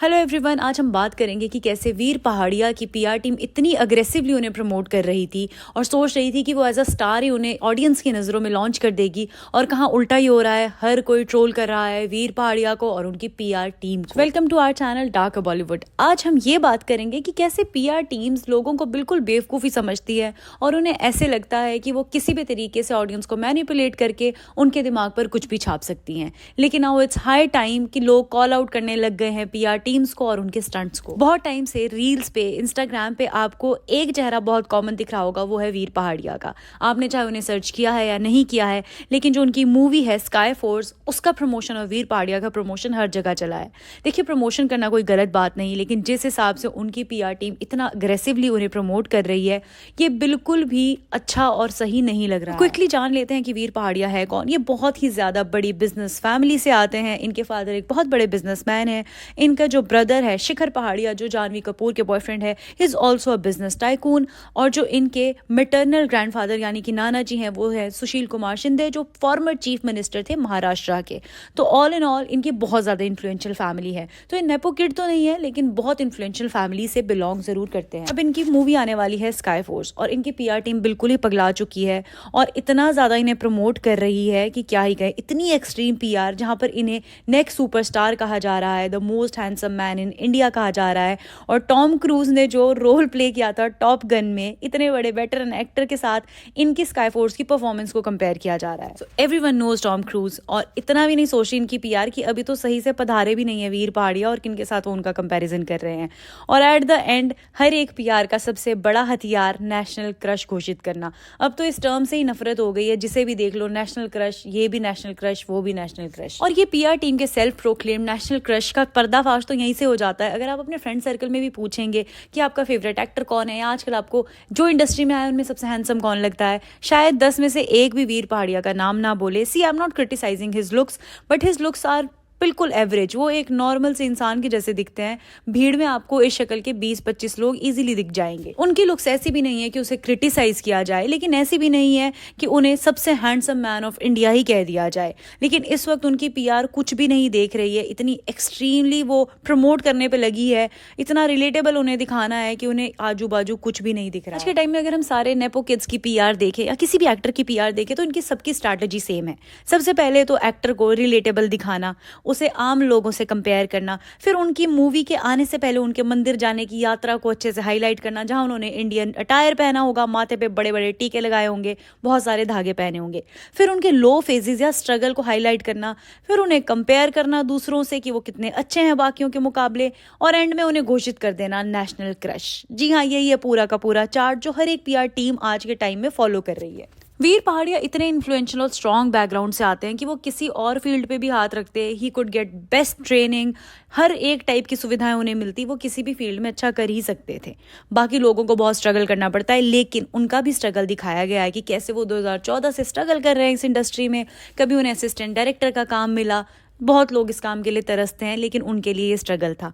Hello everyone, आज हम बात करेंगे कि कैसे वीर पहाड़िया की पीआर टीम इतनी अग्रेसिवली उन्हें प्रमोट कर रही थी और सोच रही थी कि वो एज अ स्टार ही उन्हें ऑडियंस की नज़रों में लॉन्च कर देगी, और कहाँ उल्टा ही हो रहा है। हर कोई ट्रोल कर रहा है वीर पहाड़िया को और उनकी पीआर टीम को। Welcome to our channel dark Bollywood. आज हम ये बात करेंगे कि कैसे पीआर टीम्स लोगों को बिल्कुल बेवकूफ़ी समझती है और उन्हें ऐसे लगता है कि वो किसी भी तरीके से ऑडियंस को मैनिपुलेट करके उनके दिमाग पर कुछ भी छाप सकती हैं। लेकिन नाउ इट्स हाई टाइम कि लोग कॉल आउट करने लग गए हैं पीआर टीम्स को और उनके स्टंट्स को। बहुत टाइम से रील्स पे, इंस्टाग्राम पे आपको एक चेहरा बहुत कॉमन दिख रहा होगा, वो है वीर पहाड़िया का। आपने चाहे उन्हें सर्च किया है या नहीं किया है, लेकिन जो उनकी मूवी है स्काई फोर्स, उसका प्रमोशन और वीर पहाड़िया का प्रमोशन हर जगह चला है। देखिए, प्रमोशन करना कोई गलत बात नहीं, लेकिन जिस हिसाब से उनकी पीआर टीम इतना अग्रेसिवली उन्हें प्रमोट कर रही है, ये बिल्कुल भी अच्छा और सही नहीं लग रहा। क्विकली जान लेते हैं कि वीर पहाड़िया है कौन। ये बहुत ही ज्यादा बड़ी बिजनेस फैमिली से आते हैं। इनके फादर एक बहुत बड़े बिजनेसमैन है। इनका जो ब्रदर है शिखर पहाड़िया, जो जानवी कपूर के बॉयफ्रेंड है, is also a business tycoon. और जो इनके मैटरनल ग्रैंडफादर यानी कि नाना जी हैं, वो है सुशील कुमार शिंदे, जो फॉर्मर चीफ मिनिस्टर थे महाराष्ट्र के। तो ऑल इन ऑल इनकी बहुत ज्यादा इन्फ्लुएंशियल फैमिली है। तो ये नेपो किड तो नहीं है, लेकिन बहुत इन्फ्लुएंशियल फैमिली से बिलोंग जरूर करते हैं। अब इनकी मूवी आने वाली है स्काई फोर्स और इनकी पीआर टीम बिल्कुल ही पगला चुकी है और इतना ज्यादा इन्हें प्रमोट कर रही है कि क्या ही कहे। इतनी एक्सट्रीम पीआर, जहां पर इन्हें नेक्स्ट सुपरस्टार कहा जा रहा है, the most handsome man in India कहा जा रहा है। और टॉम क्रूज ने जो रोल प्ले किया था टॉप गन में, इतने बड़े वेटरन एक्टर के साथ इनकी स्काई फोर्स की परफॉर्मेंस को कंपेयर किया जा रहा है। So everyone knows Tom Cruise. और इतना भी नहीं सोच रही इनकी पीआर कि अभी तो सही से पधारे भी नहीं है वीर पहाड़िया और किनके साथ वो उनका कंपैरिजन कर रहे हैं। और एट द एंड हर एक पीआर का सबसे बड़ा हथियार नेशनल क्रश घोषित करना। अब तो इस टर्म से ही नफरत हो गई है, जिसे भी देख लो नेशनल क्रश, ये भी नेशनल क्रश, वो भी नेशनल क्रश। और ये पीआर टीम के सेल्फ प्रोक्लेम नेशनल क्रश का पर्दाफाश तो यहीं से हो जाता है। अगर आप अपने फ्रेंड सर्कल में भी पूछेंगे कि आपका फेवरेट एक्टर कौन है या आजकल आपको जो इंडस्ट्री में आया उनमें सबसे हैंडसम कौन लगता है, शायद 10 में से एक भी वीर पहाड़िया का नाम ना बोले। See, I am not criticizing his looks, but his looks are बिल्कुल एवरेज। वो एक नॉर्मल से इंसान के जैसे दिखते हैं। भीड़ में आपको इस शक्ल के 20-25 लोग इजीली दिख जाएंगे। उनकी लुक्स ऐसी भी नहीं है कि उसे क्रिटिसाइज किया जाए, लेकिन ऐसी भी नहीं है कि उन्हें सबसे हैंडसम मैन ऑफ इंडिया ही कह दिया जाए। लेकिन इस वक्त उनकी पीआर कुछ भी नहीं देख रही है। इतनी एक्सट्रीमली वो प्रमोट करने पे लगी है, इतना रिलेटेबल उन्हें दिखाना है कि उन्हें आजू बाजू कुछ भी नहीं दिख रहा। आज के टाइम में अगर हम सारे नेपो किड्स की पीआर देखें या किसी भी एक्टर की पीआर देखें, तो इनकी सबकी स्ट्रैटेजी सेम है। सबसे पहले तो एक्टर को रिलेटेबल दिखाना, उसे आम लोगों से कंपेयर करना, फिर उनकी मूवी के आने से पहले उनके मंदिर जाने की यात्रा को अच्छे से हाईलाइट करना, जहां उन्होंने इंडियन अटायर पहना होगा, माथे पे बड़े बड़े टीके लगाए होंगे, बहुत सारे धागे पहने होंगे। फिर उनके लो फेजेस या स्ट्रगल को हाईलाइट करना, फिर उन्हें कंपेयर करना दूसरों से कि वो कितने अच्छे हैं बाकियों के मुकाबले, और एंड में उन्हें घोषित कर देना नेशनल क्रश। जी हाँ, यही है पूरा का पूरा चार्ट जो हर एक पीआर टीम आज के टाइम में फॉलो कर रही है। वीर पहाड़िया इतने इन्फ्लुएंशियल और स्ट्रॉन्ग बैकग्राउंड से आते हैं कि वो किसी और फील्ड पे भी हाथ रखते हैं। He could get best training, हर एक टाइप की सुविधाएं उन्हें मिलती, वो किसी भी फील्ड में अच्छा कर ही सकते थे। बाकी लोगों को बहुत स्ट्रगल करना पड़ता है, लेकिन उनका भी स्ट्रगल दिखाया गया है कि कैसे वो 2014 से स्ट्रगल कर रहे हैं इस इंडस्ट्री में। कभी उन्हें असिस्टेंट डायरेक्टर का काम मिला, बहुत लोग इस काम के लिए तरसते हैं, लेकिन उनके लिए ये स्ट्रगल था।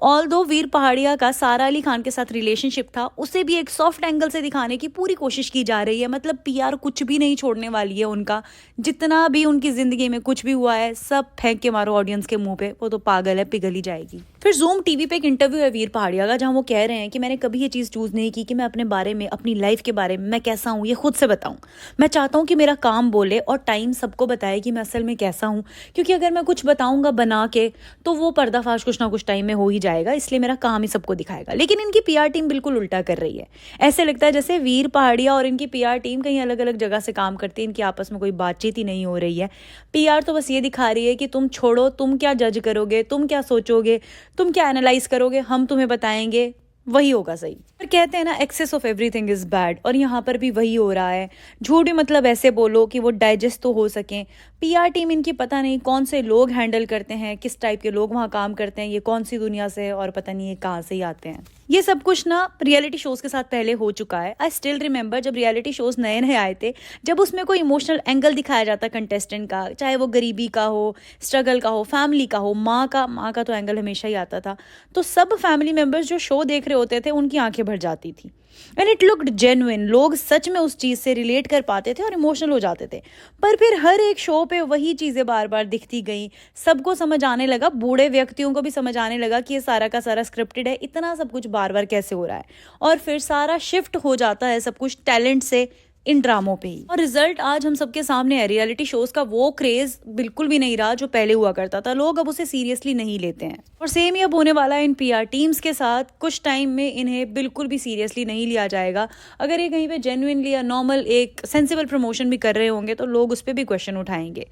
ऑल्दो वीर पहाड़िया का सारा अली खान के साथ रिलेशनशिप था, उसे भी एक सॉफ्ट एंगल से दिखाने की पूरी कोशिश की जा रही है। मतलब पीआर कुछ भी नहीं छोड़ने वाली है उनका। जितना भी उनकी जिंदगी में कुछ भी हुआ है, सब फेंक के मारो ऑडियंस के मुंह पे, वो तो पागल है, पिघल ही जाएगी। फिर जूम टीवी पे एक इंटरव्यू है वीर पहाड़िया का, जहां वो कह रहे हैं कि मैंने कभी ये चीज चूज नहीं की कि मैं अपने बारे में, अपनी लाइफ के बारे में मैं कैसा हूँ ये खुद से बताऊं। मैं चाहता हूँ कि मेरा काम बोले और टाइम सबको बताए कि मैं असल में कैसा हूँ, क्योंकि अगर मैं कुछ बताऊंगा बना के तो वो पर्दाफाश कुछ ना कुछ टाइम में हो ही जाएगा, इसलिए मेरा काम ही सबको दिखाएगा। लेकिन इनकी पीआर टीम बिल्कुल उल्टा कर रही है। ऐसे लगता है जैसे वीर पहाड़िया और इनकी पीआर टीम कहीं अलग अलग जगह से काम करती है, इनकी आपस में कोई बातचीत ही नहीं हो रही है। पीआर तो बस ये दिखा रही है कि तुम छोड़ो, तुम क्या जज करोगे, तुम क्या सोचोगे, तुम क्या एनालाइज करोगे, हम तुम्हें बताएंगे, वही होगा सही। पर कहते हैं ना, excess of everything is bad, और यहाँ पर भी वही हो रहा है। झूठ भी मतलब ऐसे बोलो कि वो डाइजेस्ट तो हो सकें। पीआर टीम इनकी पता नहीं कौन से लोग हैंडल करते हैं, किस टाइप के लोग वहाँ काम करते हैं, ये कौन सी दुनिया से है और पता नहीं ये कहाँ से ही आते हैं। ये सब कुछ ना रियलिटी शोज के साथ पहले हो चुका है। आई स्टिल रिमेंबर जब रियलिटी शोज नए नए आए थे, जब उसमें कोई इमोशनल एंगल दिखाया जाता कंटेस्टेंट का, चाहे वो गरीबी का हो, स्ट्रगल का हो, फैमिली का हो, माँ का तो एंगल हमेशा ही आता था। तो सब फैमिली मेंबर्स जो शो देख रहे होते थे, उनकी आंखें भर जाती थी। And it looked genuine. लोग सच में उस चीज़ से रिलेट कर पाते थे और इमोशनल हो जाते थे। पर फिर हर एक शो पे वही चीज़ें बार बार दिखती गई। सबको समझ आने लगा, बूढ़े व्यक्तियों को भी समझ आने लगा कि ये सारा का सारा स्क्रिप्टेड है, इतना सब कुछ बार बार कैसे हो रहा है। और फिर सारा शिफ्ट हो जाता है सब कुछ टैलेंट से इन ड्रामों पे ही। और रिजल्ट आज हम सबके सामने है। रियलिटी शोज का वो क्रेज बिल्कुल भी नहीं रहा जो पहले हुआ करता था। लोग अब उसे सीरियसली नहीं लेते हैं और सेम ही अब होने वाला है इन पीआर टीम्स के साथ। कुछ टाइम में इन्हें बिल्कुल भी सीरियसली नहीं लिया जाएगा। अगर ये कहीं पे जेन्युइनली या नॉर्मल एक सेंसिबल प्रमोशन भी कर रहे होंगे तो लोग उस पर भी क्वेश्चन उठाएंगे।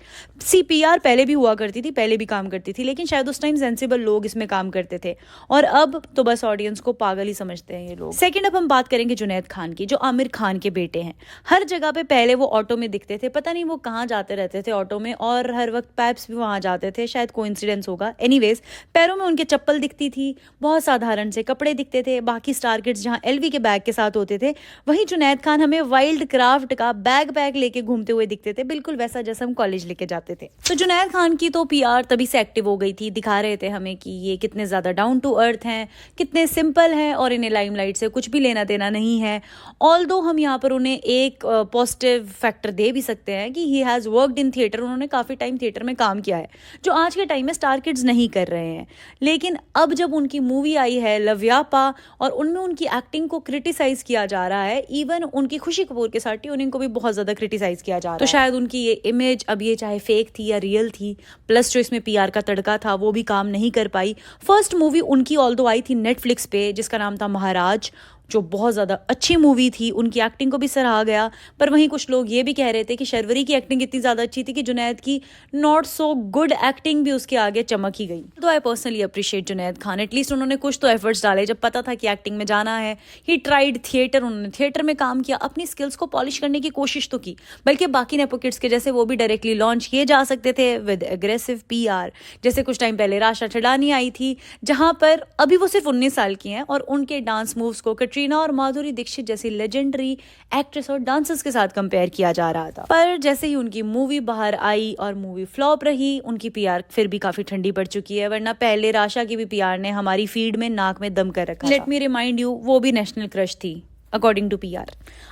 पीआर पहले भी हुआ करती थी, पहले भी काम करती थी, लेकिन शायद उस टाइम सेंसिबल लोग इसमें काम करते थे और अब तो बस ऑडियंस को पागल ही समझते हैं ये लोग। सेकेंड, अब हम बात करेंगे जुनैद खान की, जो आमिर खान के बेटे हैं। हर जगह पे पहले वो ऑटो में दिखते थे, पता नहीं वो कहाँ जाते रहते थे ऑटो में, और हर वक्त पैप्स भी वहां जाते थे, शायद कोइंसिडेंस होगा। एनीवेज, पैरों में उनके चप्पल दिखती थी, बहुत साधारण से कपड़े दिखते थे। बाकी स्टार किड्स जहां एलवी के बैग के साथ होते थे, वहीं जुनैद खान हमें वाइल्ड क्राफ्ट का बैग लेके घूमते हुए दिखते थे, बिल्कुल वैसा जैसा हम कॉलेज लेके जाते थे। तो जुनैद खान की तो पीआर तभी से एक्टिव हो गई थी। दिखा रहे थे हमें कि ये कितने ज्यादा डाउन टू अर्थ हैं, कितने सिंपल हैं और इन्हें लाइमलाइट से कुछ भी लेना देना नहीं है। ऑल्दो हम यहाँ पर उन्हें एक पॉजिटिव फैक्टर दे भी सकते हैं कि he has worked in theatre. उन्होंने काफ़ी टाइम थिएटर में काम किया है, जो आज के टाइम में स्टार किड्स नहीं कर रहे हैं। लेकिन अब जब उनकी मूवी आई है लव्यापा और उनमें उनकी एक्टिंग को क्रिटिसाइज किया जा रहा है, इवन उनकी खुशी कपूर के साथ ट्यूनिंग को भी बहुत ज़्यादा क्रिटिसाइज किया जा रहा है, तो शायद उनकी ये इमेज अब ये चाहे फेक थी या रियल थी, प्लस जो इसमें पीआर का तड़का था वो भी काम नहीं कर पाई। फर्स्ट मूवी उनकी ऑल्दो आई थी नेटफ्लिक्स पे, जिसका नाम था महाराज, जो बहुत ज़्यादा अच्छी मूवी थी। उनकी एक्टिंग को भी सराहा गया। पर वहीं कुछ लोग ये भी कह रहे थे कि शर्वरी की एक्टिंग इतनी ज़्यादा अच्छी थी कि जुनैद की नॉट सो गुड एक्टिंग भी उसके आगे चमक ही गई। तो I personally appreciate Junaid Khan, at least उन्होंने कुछ तो एफर्ट्स डाले। जब पता था कि एक्टिंग में जाना है, ही ट्राइड थिएटर, उन्होंने थिएटर में काम किया, अपनी स्किल्स को पॉलिश करने की कोशिश तो की। बल्कि बाकी नेपो किड्स के जैसे वो भी डायरेक्टली लॉन्च किए जा सकते थे विद एग्रेसिव पीआर। जैसे कुछ टाइम पहले राशा ठडानी आई थी, जहां पर अभी वो सिर्फ 19 साल की हैं और उनके डांस मूव्स को कटरीना और माधुरी दीक्षित जैसी लेजेंडरी एक्ट्रेस और डांसर्स के साथ कंपेयर किया जा रहा था। पर जैसे ही उनकी मूवी बाहर आई और मूवी फ्लॉप रही, उनकी पीआर फिर भी काफी ठंडी पड़ चुकी है। वरना पहले राशा की भी पीआर ने हमारी फीड में नाक में दम कर रखा। लेट मी रिमाइंड यू, वो भी नेशनल क्रश थी अकॉर्डिंग टू पीआर।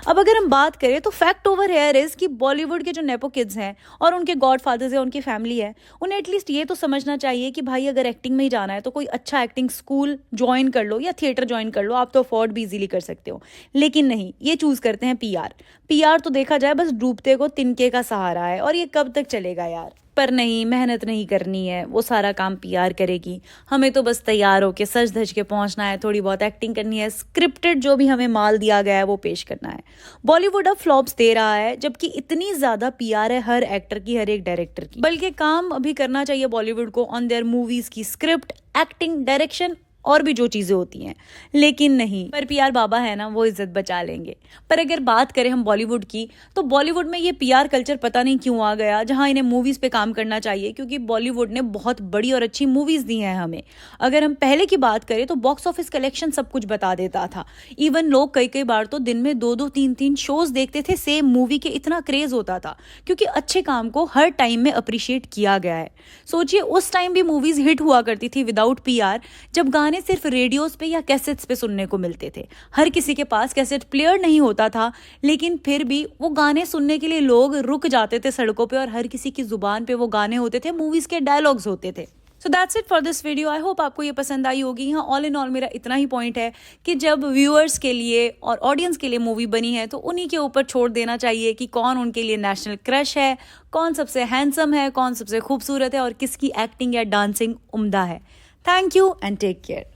अब अगर हम बात करें तो फैक्ट ओवर हेयर इज कि बॉलीवुड के जो नेपो किड्स हैं और उनके गॉडफादर्स हैं, उनकी फैमिली है, उन्हें एटलीस्ट ये तो समझना चाहिए कि भाई अगर एक्टिंग में ही जाना है तो कोई अच्छा एक्टिंग स्कूल ज्वाइन कर लो या थिएटर ज्वाइन कर लो, आप तो अफोर्ड भी इजीली कर सकते हो। लेकिन नहीं, ये चूज करते हैं पीआर। पीआर तो देखा जाए बस डूबते को तिनके का सहारा है, और ये कब तक चलेगा यार। पर नहीं, मेहनत नहीं करनी है, वो सारा काम पीआर करेगी। हमें तो बस तैयार होके सज धज के पहुंचना है, थोड़ी बहुत एक्टिंग करनी है, स्क्रिप्टेड जो भी हमें माल दिया गया है वो पेश करना है। बॉलीवुड अब फ्लॉप्स दे रहा है, जबकि इतनी ज्यादा पीआर है हर एक्टर की, हर एक डायरेक्टर की। बल्कि काम अभी करना चाहिए बॉलीवुड को ऑन देयर मूवीज की स्क्रिप्ट, एक्टिंग, डायरेक्शन और भी जो चीजें होती हैं। लेकिन नहीं, पर पीआर बाबा है ना, वो इज्जत बचा लेंगे। पर अगर बात करें हम बॉलीवुड की, तो बॉलीवुड में ये पीआर कल्चर पता नहीं क्यों आ गया, जहां इन्हें मूवीज पे काम करना चाहिए, क्योंकि बॉलीवुड ने बहुत बड़ी और अच्छी मूवीज दी हैं हमें। अगर हम पहले की बात करें तो बॉक्स ऑफिस कलेक्शन सब कुछ बता देता था। इवन लोग कई बार तो दिन में 2-2, 3-3 शोज देखते थे सेम मूवी के, इतना क्रेज होता था, क्योंकि अच्छे काम को हर टाइम में अप्रिशिएट किया गया है। सोचिए, उस टाइम भी मूवीज हिट हुआ करती थी विदाउट पीआर, जब गाने सिर्फ रेडियोस पे या कैसेट्स पे सुनने को मिलते थे। हर किसी के पास कैसेट प्लेयर नहीं होता था, लेकिन फिर भी वो गाने सुनने के लिए लोग रुक जाते थे सड़कों पे, और हर किसी की जुबान पे वो गाने होते थे, मूवीज के डायलॉग्स होते थे। So that's it for this video. I hope आपको ये पसंद आई होगी। यहाँ ऑल इन ऑल मेरा इतना ही पॉइंट है कि जब व्यूअर्स के लिए और ऑडियंस के लिए मूवी बनी है तो उन्हीं के ऊपर छोड़ देना चाहिए कि कौन उनके लिए नेशनल क्रश है, कौन सबसे हैंडसम है, कौन सबसे खूबसूरत है और किसकी एक्टिंग या डांसिंग उम्दा है। Thank you and take care.